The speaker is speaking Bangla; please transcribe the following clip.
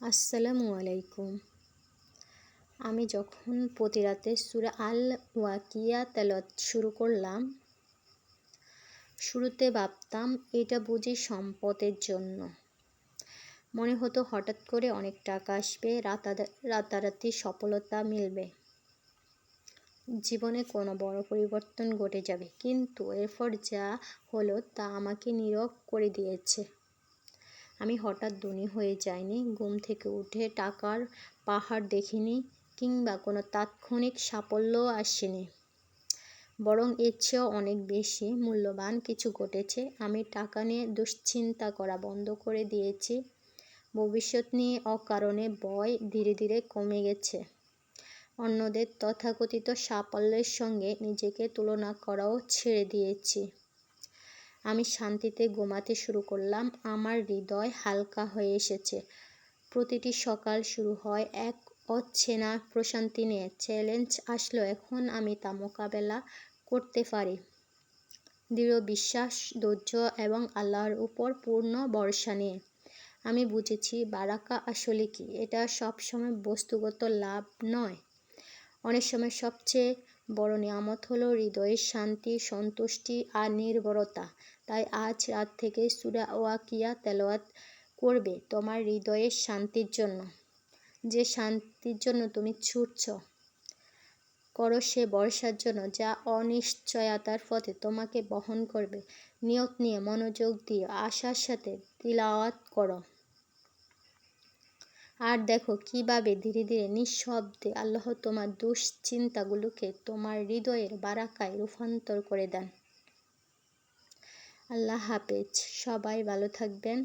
আসসালামু আলাইকুম। আমি যখন প্রতি রাতে সূরা আল ওয়াকিয়া তেলাওয়াত শুরু করলাম, শুরুতে ভাবতাম এটা বুঝি সম্পদের জন্য। মনে হতো হঠাৎ করে অনেক টাকা আসবে, রাতারাতি সফলতা মিলবে, জীবনে কোনো বড় পরিবর্তন ঘটে যাবে। কিন্তু এরপর যা হলো তা আমাকে নীরব করে দিয়েছে। আমি হঠাৎ ধনী হয়ে যাইনি, ঘুম থেকে উঠে টাকার পাহাড় দেখিনি, কিংবা কোনো তাৎক্ষণিক সাফল্যও আসেনি। বরং এর চেয়েও অনেক বেশি মূল্যবান কিছু ঘটেছে। আমি টাকা নিয়ে দুশ্চিন্তা করা বন্ধ করে দিয়েছি। ভবিষ্যৎ নিয়ে অকারণে ভয় ধীরে ধীরে কমে গেছে। অন্যদের তথাকথিত সাফল্যের সঙ্গে নিজেকে তুলনা করাও ছেড়ে দিয়েছি। আমি শান্তিতে ঘুমাতে শুরু করলাম। আমার হৃদয় হালকা হয়ে এসেছে। প্রতিটি সকাল শুরু হয় এক অচেনা প্রশান্তি নিয়ে। চ্যালেঞ্জ আসলো, এখন আমি তা মোকাবেলা করতে পারি দৃঢ় বিশ্বাস, ধৈর্য এবং আল্লাহর উপর পূর্ণ ভরসা নিয়ে। আমি বুঝেছি বারাকা আসলে কি। এটা সবসময় বস্তুগত লাভ নয়। অনেক সময় সবচেয়ে বড় নিয়ামত হলো হৃদয়ের শান্তি, সন্তুষ্টি আর নির্ভরতা। তাই আজ রাত থেকে সূরা ওয়াকিয়া তেলাওয়াত করবে তোমার হৃদয়ের শান্তির জন্য। যে শান্তির জন্য তুমি ছুটছ, করো সে ভরসার জন্য যা অনিশ্চয়তার পথে তোমাকে বহন করবে। নিয়ত নিয়ে মনোযোগ দিয়ে আশার সাথে তিলাওয়াত করো। আর দেখো কিভাবে ধীরে ধীরে নিঃশব্দে আল্লাহ তোমার দুশ্চিন্তাগুলোকে তোমার হৃদয়ের বারাকায় রূপান্তর করে দেন। আল্লাহ হাফেজ। সবাই ভালো থাকবেন।